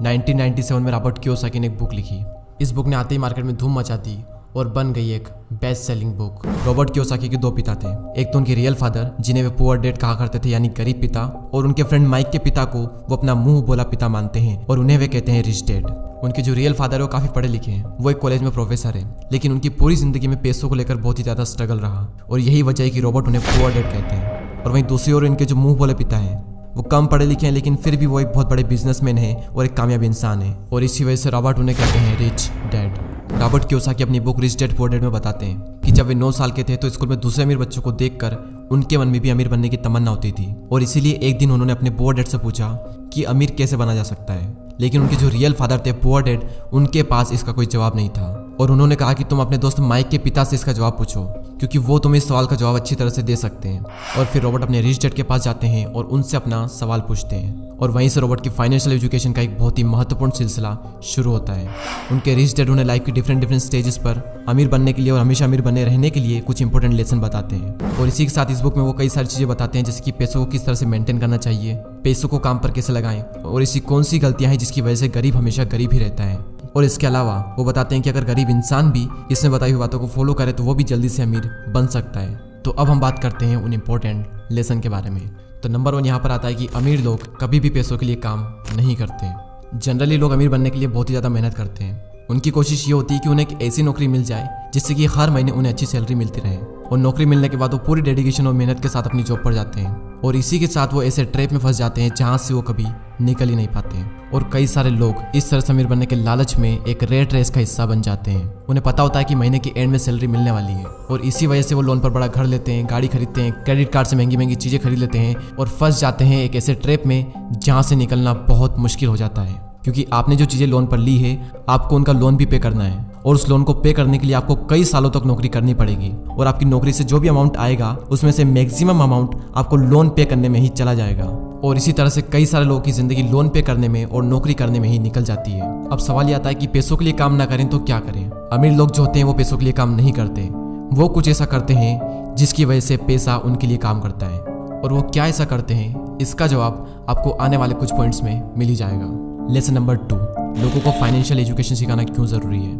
1997 में Robert Kiyosaki ने एक बुक लिखी। इस बुक ने आते ही मार्केट में धूम मचा दी और बन गई एक best selling book. Robert Kiyosaki के दो पिता थे, एक तो उनके रियल फादर जिन्हें वे पुअर डैड कहा करते थे यानी गरीब पिता, और उनके फ्रेंड माइक के पिता को वो अपना मुंह बोला पिता मानते हैं और उन्हें वे कहते हैं रिच डैड। उनके जो रियल फादर है वो काफी पढ़े लिखे हैं, वो एक कॉलेज में प्रोफेसर है, लेकिन उनकी पूरी जिंदगी में पैसों को लेकर बहुत ही ज्यादा स्ट्रगल रहा और यही वजह है कि रॉबर्ट उन्हें पुअर डैड कहते हैं। और वहीं दूसरी ओर इनके जो मुंह बोले पिता हैं वो कम पढ़े लिखे हैं, लेकिन फिर भी वो एक बहुत बड़े बिजनेसमैन है और एक कामयाब इंसान है, और इसी वजह से रॉबर्ट उन्हें कहते हैं रिच डैड। रॉबर्ट कियोसाकी अपनी book rich dad poor dad में बताते हैं कि जब वे 9 साल के थे तो स्कूल में दूसरे अमीर बच्चों को देखकर उनके मन में भी अमीर बनने की तमन्ना होती थी, और इसीलिए एक दिन उन्होंने अपने पुअर डैड से पूछा कि अमीर कैसे बना जा सकता है। लेकिन उनके जो रियल फादर थे पुअर डैड, उनके पास इसका कोई जवाब नहीं था, और उन्होंने कहा कि तुम अपने दोस्त माइक के पिता से इसका जवाब पूछो, क्योंकि वो तुम्हें इस सवाल का जवाब अच्छी तरह से दे सकते हैं। और फिर रॉबर्ट अपने रिच डैड के पास जाते हैं और उनसे अपना सवाल पूछते हैं, और वहीं से रॉबर्ट की फाइनेंशियल एजुकेशन का एक बहुत ही महत्वपूर्ण सिलसिला शुरू होता है। उनके रिच डैड उन्हें लाइफ की डिफरेंट स्टेजेस पर अमीर बनने के लिए और हमेशा अमीर बने रहने के लिए कुछ इंपॉर्टेंट लेसन बताते हैं। और इसी के साथ इस बुक में वो कई सारी चीजें बताते हैं, जैसे कि पैसों को किस तरह से मेंटेन करना चाहिए, पैसों को काम पर कैसे लगाएं, और ऐसी कौन सी गलतियां हैं जिसकी वजह से गरीब हमेशा गरीब ही रहता है। और इसके अलावा वो बताते हैं कि अगर गरीब इंसान भी इसमें बताई हुई बातों को फॉलो करे तो वो भी जल्दी से अमीर बन सकता है। तो अब हम बात करते हैं उन इम्पोर्टेंट लेसन के बारे में। तो नंबर 1 यहाँ पर आता है कि अमीर लोग कभी भी पैसों के लिए काम नहीं करते। जनरली लोग अमीर बनने के लिए बहुत ही ज़्यादा मेहनत करते हैं। उनकी कोशिश ये होती है कि उन्हें एक ऐसी नौकरी मिल जाए जिससे कि हर महीने उन्हें अच्छी सैलरी मिलती रहे, और नौकरी मिलने के बाद वो पूरी डेडिकेशन और मेहनत के साथ अपनी जॉब पर जाते हैं, और इसी के साथ वो ऐसे ट्रैप में फंस जाते हैं जहाँ से वो कभी निकल ही नहीं पाते हैं। और कई सारे लोग इस तरह से अमीर बनने के लालच में एक रेट रेस का हिस्सा बन जाते हैं। उन्हें पता होता है कि महीने के एंड में सैलरी मिलने वाली है, और इसी वजह से वो लोन पर बड़ा घर लेते हैं, गाड़ी खरीदते हैं, क्रेडिट कार्ड से महंगी महंगी चीज़ें खरीद लेते हैं, और फंस जाते हैं एक ऐसे ट्रैप में जहाँ से निकलना बहुत मुश्किल हो जाता है। क्योंकि आपने जो चीज़ें लोन पर ली है आपको उनका लोन भी पे करना है, और उस लोन को पे करने के लिए आपको कई सालों तक नौकरी करनी पड़ेगी, और आपकी नौकरी से जो भी अमाउंट आएगा उसमें से मैक्सिमम अमाउंट आपको लोन पे करने में ही चला जाएगा। और इसी तरह से कई सारे लोगों की जिंदगी लोन पे करने में और नौकरी करने में ही निकल जाती है। अब सवाल ये आता है कि पैसों के लिए काम ना करें तो क्या करें। अमीर लोग जो होते हैं वो पैसों के लिए काम नहीं करते, वो कुछ ऐसा करते हैं जिसकी वजह से पैसा उनके लिए काम करता है। और वो क्या ऐसा करते हैं, इसका जवाब आपको आने वाले कुछ पॉइंट्स में मिल ही जाएगा। लेसन नंबर 2, लोगों को फाइनेंशियल एजुकेशन सिखाना क्यों ज़रूरी है।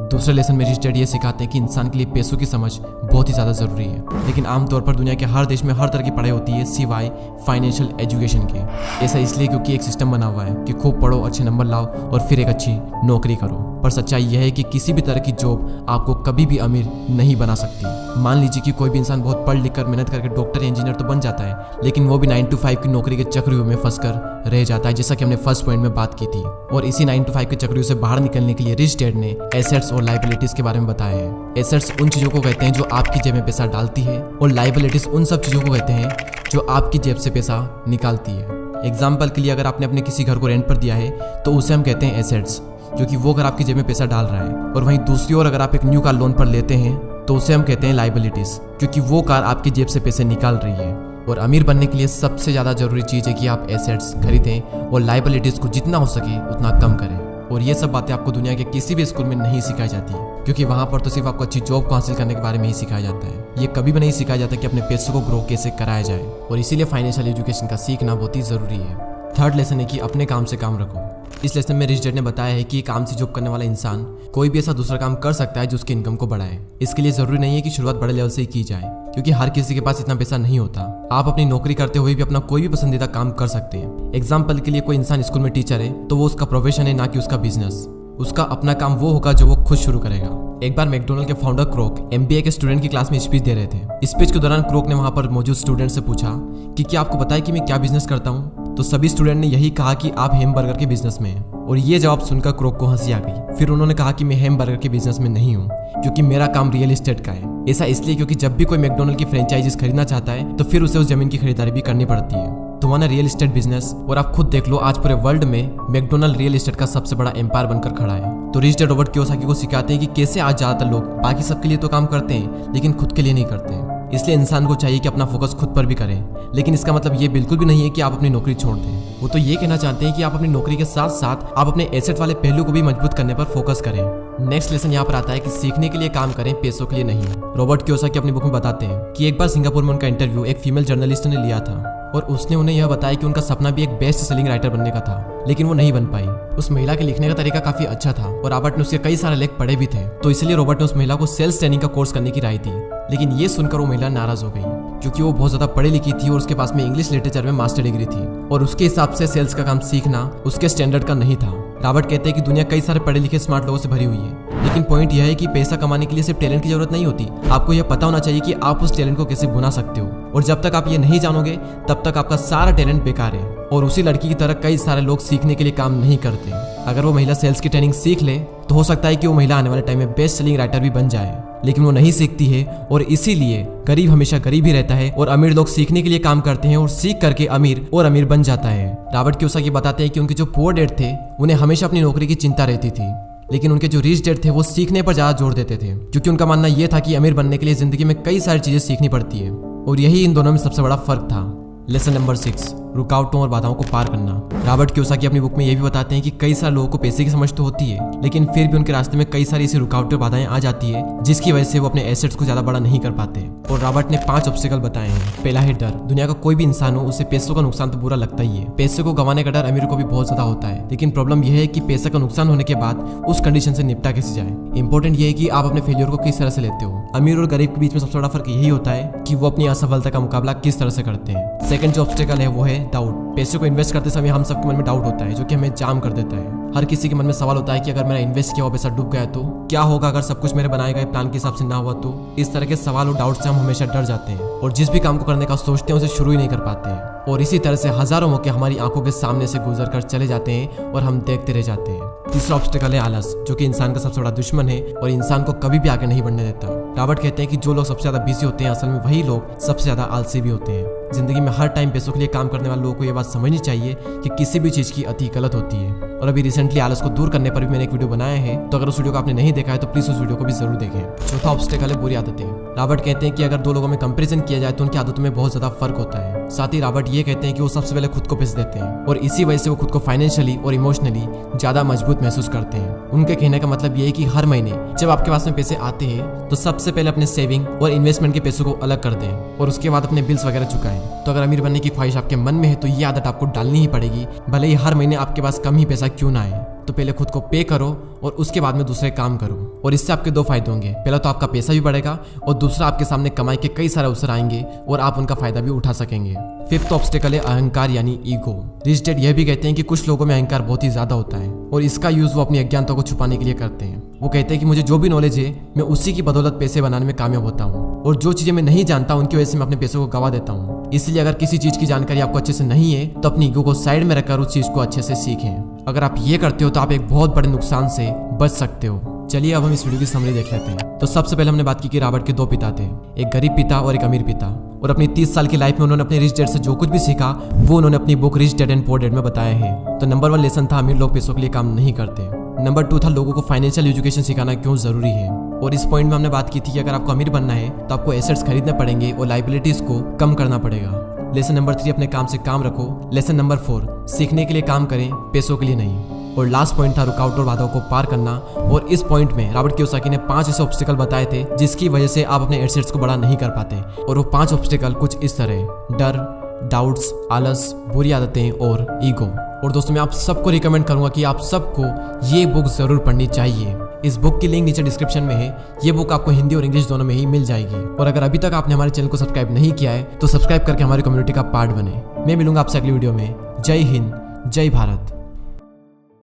दूसरे लेसन में रिच डैड ये सिखाते हैं कि इंसान के लिए पैसों की समझ बहुत ही ज़्यादा ज़रूरी है, लेकिन आमतौर पर दुनिया के हर देश में हर तरह की पढ़ाई होती है सिवाय फाइनेंशियल एजुकेशन के। ऐसा इसलिए क्योंकि एक सिस्टम बना हुआ है कि खूब पढ़ो, अच्छे नंबर लाओ और फिर एक अच्छी नौकरी करो। पर सच्चाई यह है कि किसी भी तरह की जॉब आपको कभी भी अमीर नहीं बना सकती। मान लीजिए कि कोई भी इंसान बहुत पढ़ लिख कर मेहनत करके डॉक्टर या इंजीनियर तो बन जाता है, लेकिन वो भी 9 to 5 की नौकरी के चक्रव्यूह में फंसकर रह जाता है, जैसा कि हमने फर्स्ट पॉइंट में बात की थी। और इसी 9 to 5 के चक्रव्यूह से बाहर निकलने के लिए रिच डैड ने एसेट्स और लायबिलिटीज के बारे में बताया है। एसेट्स उन चीजों को कहते हैं जो आपकी जेब में पैसा डालती है, और लायबिलिटीज उन सब चीजों को कहते हैं जो आपकी जेब से पैसा निकालती है। एग्जाम्पल के लिए अगर आपने अपने किसी घर को रेंट पर दिया है तो उसे हम कहते हैं एसेट्स, क्योंकि वो घर आपकी जेब में पैसा डाल रहा है। और वहीं दूसरी ओर अगर आप एक न्यू कार लोन पर लेते हैं तो उसे हम कहते हैं लायबिलिटीज, क्योंकि वो कार आपकी जेब से पैसे निकाल रही है। और अमीर बनने के लिए सबसे ज़्यादा जरूरी चीज़ है कि आप एसेट्स खरीदें और लायबिलिटीज को जितना हो सके उतना कम करें। और ये सब बातें आपको दुनिया के किसी भी स्कूल में नहीं सिखाई जाती, क्योंकि वहाँ पर तो सिर्फ आपको अच्छी जॉब को हासिल करने के बारे में ही सिखाया जाता है। ये कभी भी नहीं सिखाया जाता कि अपने पैसों को ग्रो कैसे कराया जाए, और इसीलिए फाइनेंशियल एजुकेशन का सीखना बहुत ही ज़रूरी है। थर्ड लेसन है कि अपने काम से काम रखो। इस लेसन में रिच डैड ने बताया है कि काम से जॉब करने वाला इंसान कोई भी ऐसा दूसरा काम कर सकता है जो उसकी इनकम को बढ़ाए। इसके लिए जरूरी नहीं है कि शुरुआत बड़े लेवल से ही की जाए, क्योंकि हर किसी के पास इतना पैसा नहीं होता। आप अपनी नौकरी करते हुए भी अपना कोई भी पसंदीदा काम कर सकते हैं। एग्जाम्पल के लिए कोई इंसान स्कूल में टीचर है तो वो उसका प्रोफेशन है, ना कि उसका बिजनेस। उसका अपना काम वो होगा जो वो खुद शुरू करेगा। एक बार मैकडोनल्ड के फाउंडर क्रोक MBA के स्टूडेंट की क्लास में स्पीच दे रहे थे। स्पीच के दौरान क्रोक ने वहां पर मौजूद स्टूडेंट से पूछा कि क्या आपको पता है कि मैं क्या बिजनेस करता हूँ। तो सभी स्टूडेंट ने यही कहा कि आप हैमबर्गर के बिजनेस में हैं। और ये जवाब सुनकर क्रोक को हंसी आ गई। फिर उन्होंने कहा कि मैं हैमबर्गर के बिजनेस में नहीं हूँ, क्योंकि मेरा काम रियल एस्टेट का है। ऐसा इसलिए क्योंकि जब भी कोई मैकडोनल्ड की फ्रेंचाइजीज खरीदना चाहता है तो फिर उसे उस जमीन की खरीदारी भी करनी पड़ती है। तुम्हारा रियल एस्टेट बिजनेस, और आप खुद देख लो आज पूरे वर्ल्ड में मैकडोनल्ड रियल एस्टेट का सबसे बड़ा एम्पायर बनकर खड़ा है। तो रिच डैड रॉबर्ट कियोसाकी को सिखाते हैं कि कैसे आज ज्यादातर लोग बाकी सबके लिए तो काम करते हैं लेकिन खुद के लिए नहीं करते। इसलिए इंसान को चाहिए कि अपना फोकस खुद पर भी करें, लेकिन इसका मतलब ये बिल्कुल भी नहीं है कि आप अपनी नौकरी छोड़ दें। वो तो ये कहना चाहते हैं कि आप अपनी नौकरी के साथ साथ आप अपने एसेट वाले पहलू को भी मजबूत करने पर फोकस करें। नेक्स्ट लेसन यहाँ पर आता है कि सीखने के लिए काम करें, पैसों के लिए नहीं। रॉबर्ट कियोसाकी अपनी बुक में बताते हैं कि एक बार सिंगापुर में उनका इंटरव्यू एक फीमेल जर्नलिस्ट ने लिया था। और उसने उन्हें यह बताया कि उनका सपना भी एक बेस्ट सेलिंग राइटर बनने का था, लेकिन वो नहीं बन पाई। उस महिला के लिखने का तरीका काफी अच्छा था और रॉबर्ट ने उसके कई सारे लेख पढ़े भी थे, तो इसलिए रॉबर्ट ने उस महिला को सेल्स ट्रेनिंग का कोर्स करने की राय दी। लेकिन ये सुनकर वो महिला नाराज हो गई, क्योंकि वो बहुत ज्यादा पढ़ी लिखी थी और उसके पास में इंग्लिश लिटरेचर में मास्टर डिग्री थी और उसके हिसाब से सेल्स का काम सीखना उसके स्टैंडर्ड का नहीं था। रॉबर्ट कहते हैं कि दुनिया कई सारे पढ़े लिखे स्मार्ट लोगों से भरी हुई है, लेकिन पॉइंट यह है कि पैसा कमाने के लिए सिर्फ टैलेंट की जरूरत नहीं होती। आपको यह पता होना चाहिए कि आप उस टैलेंट को कैसे भुना सकते हो, और जब तक आप ये नहीं जानोगे तब तक आपका सारा टैलेंट बेकार है। और उसी लड़की की तरह कई सारे लोग सीखने के लिए काम नहीं करते। अगर वो महिला सेल्स की ट्रेनिंग सीख ले तो हो सकता है कि वो महिला आने वाले टाइम में बेस्ट सेलिंग राइटर भी बन जाए, लेकिन वो नहीं सीखती है और इसीलिए गरीब हमेशा गरीब ही रहता है और अमीर लोग सीखने के लिए काम करते हैं और सीख करके अमीर और अमीर बन जाता है। रॉबर्ट कियोसाकी बताते हैं कि उनके जो पुअर डैड थे उन्हें हमेशा अपनी नौकरी की चिंता रहती थी, लेकिन उनके जो रिच डैड थे वो सीखने पर ज्यादा जोर देते थे, क्योंकि उनका मानना यह था कि अमीर बनने के लिए जिंदगी में कई सारी चीजें सीखनी पड़ती है, और यही इन दोनों में सबसे बड़ा फर्क था। लेसन नंबर 6, रुकावटों और बाधाओं को पार करना। रॉबर्ट कियोसाकी अपनी बुक में यह भी बताते हैं कि कई सारे लोगों को पैसे की समझ तो होती है, लेकिन फिर भी उनके रास्ते में कई सारी ऐसी रुकावटें और बाधाएं आ जाती है जिसकी वजह से वो अपने एसेट्स को ज्यादा बड़ा नहीं कर पाते। और रॉबर्ट ने 5 ऑब्स्टिकल बताए हैं। पहला है डर। दुनिया का कोई भी इंसान हो उसे पैसों का नुकसान तो बुरा लगता ही है। पैसे को गंवाने का डर अमीर को भी बहुत ज्यादा होता है, लेकिन प्रॉब्लम यह है कि पैसे का नुकसान होने के बाद उस कंडीशन से निपटा कैसे जाए। इंपॉर्टेंट ये है कि आप अपने फेलियर को किस तरह से लेते हो। अमीर और गरीब के बीच में सबसे बड़ा फर्क यही होता है कि वो अपनी असफलता का मुकाबला किस तरह से करते हैं। सेकंड जो ऑब्स्टिकल है वो है डाउट। पैसे को इन्वेस्ट करते समय हम सबके मन में डाउट होता है, जो कि हमें जाम कर देता है। हर किसी के मन में सवाल होता है कि अगर मेरा इन्वेस्ट किया हुआ पैसा डूब गया तो क्या होगा, अगर सब कुछ मेरे बनाए गए प्लान के हिसाब से ना हुआ तो। इस तरह के सवाल और डाउट से हम हमेशा डर जाते हैं और जिस भी काम को करने का सोचते हैं उसे शुरू ही नहीं कर पाते हैं, और इसी तरह से हजारों मौके हमारी आंखों के सामने से गुजर कर चले जाते हैं और हम देखते रह जाते हैं। तीसरा ऑब्स्टिकल है आलस, जो कि इंसान का सबसे बड़ा दुश्मन है और इंसान को कभी भी आगे नहीं बढ़ने देता। रॉबर्ट कहते हैं कि जो लोग सबसे ज्यादा बिजी होते हैं असल में वही लोग सबसे ज्यादा आलसी भी होते हैं। जिंदगी में हर टाइम पैसों के लिए काम करने वाले लोगों को यह बात समझनी चाहिए कि किसी भी चीज की अति गलत होती है। और अभी रिसेंटली आलस को दूर करने पर भी मैंने एक वीडियो बनाया है, तो अगर उस वीडियो को आपने नहीं देखा है तो प्लीज उस वीडियो को भी जरूर देखें। चौथा ऑब्स्टिकल है बुरी आदतें। रॉबर्ट कहते हैं कि अगर दो लोगों में कंपैरिजन किया जाए तो उनकी आदतों में बहुत ज्यादा फर्क होता है। साथ ही रॉबर्ट ये कहते हैं कि वो सबसे पहले खुद को पैसे देते हैं और इसी वजह से वो खुद को फाइनेंशियली और इमोशनली ज्यादा मजबूत महसूस करते हैं। उनके कहने का मतलब ये है कि हर महीने जब आपके पास में पैसे आते हैं तो सबसे पहले अपने सेविंग और इन्वेस्टमेंट के पैसों को अलग कर दें और उसके बाद अपने बिल्स वगैरह चुकाएं। तो अगर अमीर बनने की ख्वाहिश आपके मन में है तो ये आदत आपको डालनी ही पड़ेगी, भले ही हर महीने आपके पास कम ही पैसा क्यों ना आए। तो पहले खुद को पे करो और उसके बाद में दूसरे काम करो, और इससे आपके 2 फायदे होंगे। पहला तो आपका पैसा भी बढ़ेगा और दूसरा आपके सामने कमाई के कई सारे अवसर आएंगे और आप उनका फायदा भी उठा सकेंगे। फिफ्थ ऑब्स्टिकल है अहंकार यानी ईगो। रिच डैड यह भी कहते हैं कि कुछ लोगों में अहंकार बहुत ही ज्यादा होता है और इसका यूज वो अपनी अज्ञानता को छुपाने के लिए करते हैं। वो कहते हैं कि मुझे जो भी नॉलेज है मैं उसी की बदौलत पैसे बनाने में कामयाब होता हूँ, और जो चीजें मैं नहीं जानता उनकी वजह से मैं अपने पैसों को गवा देता हूँ। इसलिए अगर किसी चीज की जानकारी आपको अच्छे से नहीं है तो अपनी ईगो को साइड में रखकर उस चीज को अच्छे से सीखें। अगर आप ये करते हो तो आप एक बहुत बड़े नुकसान से बच सकते हो। चलिए अब हम इस वीडियो की समरी देख लेते हैं। तो सबसे पहले हमने बात की कि रॉबर्ट के 2 पिता थे, एक गरीब पिता और एक अमीर पिता, और अपनी 30 साल की लाइफ में उन्होंने अपने रिच डैड से जो कुछ भी सीखा वो उन्होंने अपनी book rich dad and poor dad में बताया है। तो नंबर 1 लेसन था अमीर लोग पैसों के लिए काम नहीं करते। नंबर 2 था लोगों को फाइनेंशियल एजुकेशन सिखाना क्यों जरूरी है, और इस पॉइंट में हमने बात की थी कि अगर आपको अमीर बनना है तो आपको एसेट्स खरीदने पड़ेंगे और लाइबिलिटीज को कम करना पड़ेगा। लेसन नंबर 3 अपने काम से काम रखो। लेसन नंबर 4 सीखने के लिए काम करें, पैसों के लिए नहीं। और लास्ट पॉइंट था रुकावट और बाधाओं को पार करना, और इस पॉइंट में रॉबर्ट कियोसाकी ने 5 ऐसे ऑब्स्टिकल बताए थे जिसकी वजह से आप अपने एसेट्स को बड़ा नहीं कर पाते। और वो 5 ऑब्स्टिकल कुछ इस तरह: डर, डाउट्स, आलस, बुरी आदतें और ईगो। और दोस्तों मैं आप सबको रिकमेंड करूंगा कि आप सबको ये बुक जरूर पढ़नी चाहिए। इस बुक की लिंक नीचे डिस्क्रिप्शन में है। ये बुक आपको हिंदी और इंग्लिश दोनों में ही मिल जाएगी। और अगर अभी तक आपने हमारे चैनल को सब्सक्राइब नहीं किया है तो सब्सक्राइब करके हमारी कम्युनिटी का पार्ट बने। मैं मिलूंगा आपसे अगली वीडियो में। जय हिंद, जय भारत।